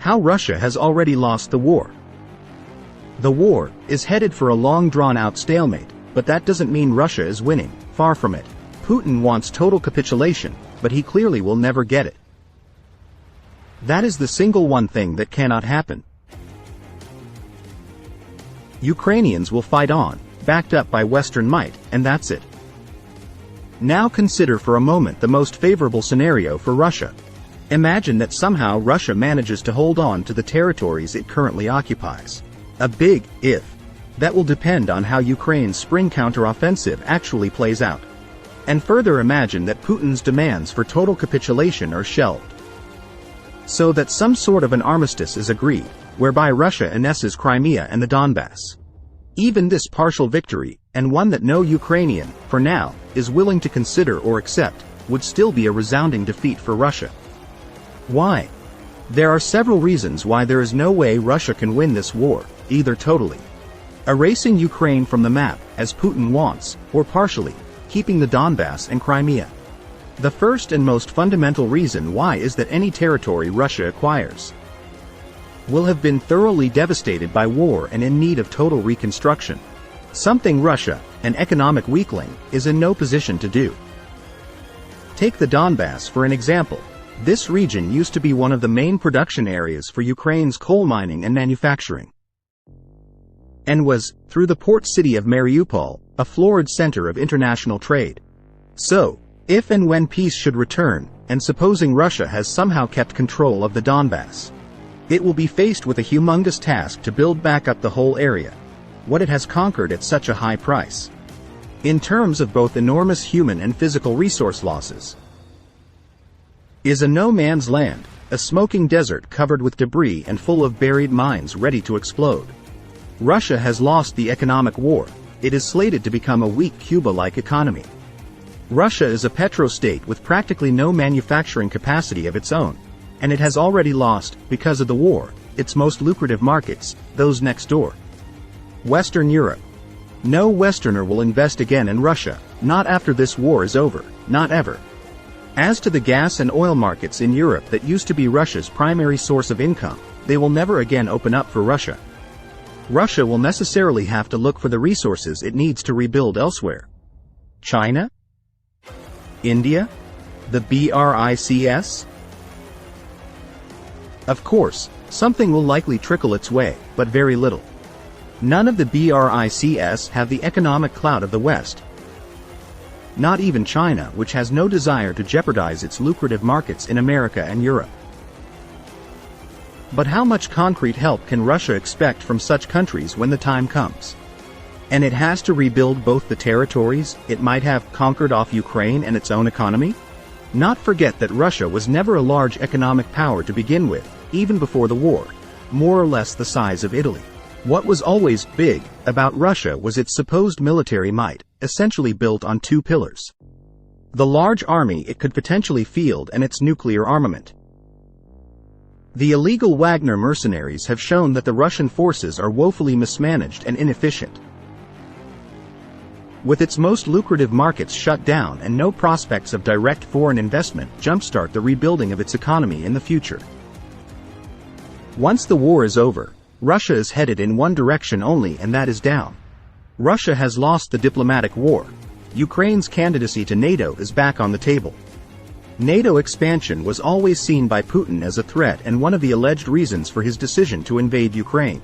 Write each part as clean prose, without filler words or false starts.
How Russia has already lost the war. The war is headed for a long drawn-out stalemate, but that doesn't mean Russia is winning, far from it. Putin wants total capitulation, but he clearly will never get it. That is the single one thing that cannot happen. Ukrainians will fight on, backed up by Western might, and that's it. Now consider for a moment the most favorable scenario for Russia. Imagine that somehow Russia manages to hold on to the territories it currently occupies. A big if. That will depend on how Ukraine's spring counteroffensive actually plays out. And further imagine that Putin's demands for total capitulation are shelved. So that some sort of an armistice is agreed, whereby Russia annesses Crimea and the Donbass. Even this partial victory, and one that no Ukrainian, for now, is willing to consider or accept, would still be a resounding defeat for Russia. Why? There are several reasons why there is no way Russia can win this war, either totally erasing Ukraine from the map, as Putin wants, or partially keeping the Donbass and Crimea. The first and most fundamental reason why is that any territory Russia acquires will have been thoroughly devastated by war and in need of total reconstruction. Something Russia, an economic weakling, is in no position to do. Take the Donbass for an example. This region used to be one of the main production areas for Ukraine's coal mining and manufacturing, and was, through the port city of Mariupol, a florid center of international trade. So, if and when peace should return, and supposing Russia has somehow kept control of the Donbass, it will be faced with a humongous task to build back up the whole area, what it has conquered at such a high price, in terms of both enormous human and physical resource losses. Is a no-man's land, a smoking desert covered with debris and full of buried mines ready to explode. Russia has lost the economic war. It is slated to become a weak Cuba-like economy. Russia is a petrostate with practically no manufacturing capacity of its own, and it has already lost, because of the war, its most lucrative markets, those next door. Western Europe. No Westerner will invest again in Russia, not after this war is over, not ever. As to the gas and oil markets in Europe that used to be Russia's primary source of income, they will never again open up for Russia. Russia will necessarily have to look for the resources it needs to rebuild elsewhere. China? India? The BRICS? Of course, something will likely trickle its way, but very little. None of the BRICS have the economic clout of the West. Not even China, which has no desire to jeopardize its lucrative markets in America and Europe. But how much concrete help can Russia expect from such countries when the time comes? And it has to rebuild both the territories it might have conquered off Ukraine and its own economy? Not forget that Russia was never a large economic power to begin with, even before the war, more or less the size of Italy. What was always big about Russia was its supposed military might, essentially built on two pillars: the large army it could potentially field and its nuclear armament. The illegal Wagner mercenaries have shown that the Russian forces are woefully mismanaged and inefficient. With its most lucrative markets shut down and no prospects of direct foreign investment jumpstart the rebuilding of its economy in the future. Once the war is over, Russia is headed in one direction only, and that is down. Russia has lost the diplomatic war. Ukraine's candidacy to NATO is back on the table. NATO expansion was always seen by Putin as a threat and one of the alleged reasons for his decision to invade Ukraine.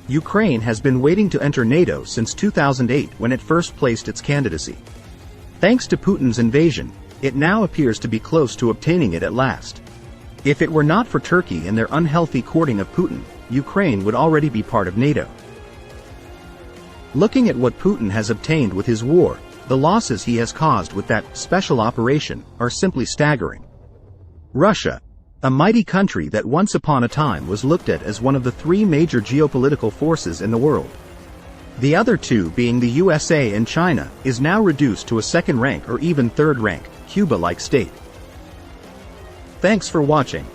Ukraine has been waiting to enter NATO since 2008 when it first placed its candidacy. Thanks to Putin's invasion, it now appears to be close to obtaining it at last. If it were not for Turkey and their unhealthy courting of Putin, Ukraine would already be part of NATO. Looking at what Putin has obtained with his war, the losses he has caused with that special operation are simply staggering. Russia, a mighty country that once upon a time was looked at as one of the three major geopolitical forces in the world, the other two being the USA and China, is now reduced to a second rank or even third rank, Cuba-like state. Thanks for watching.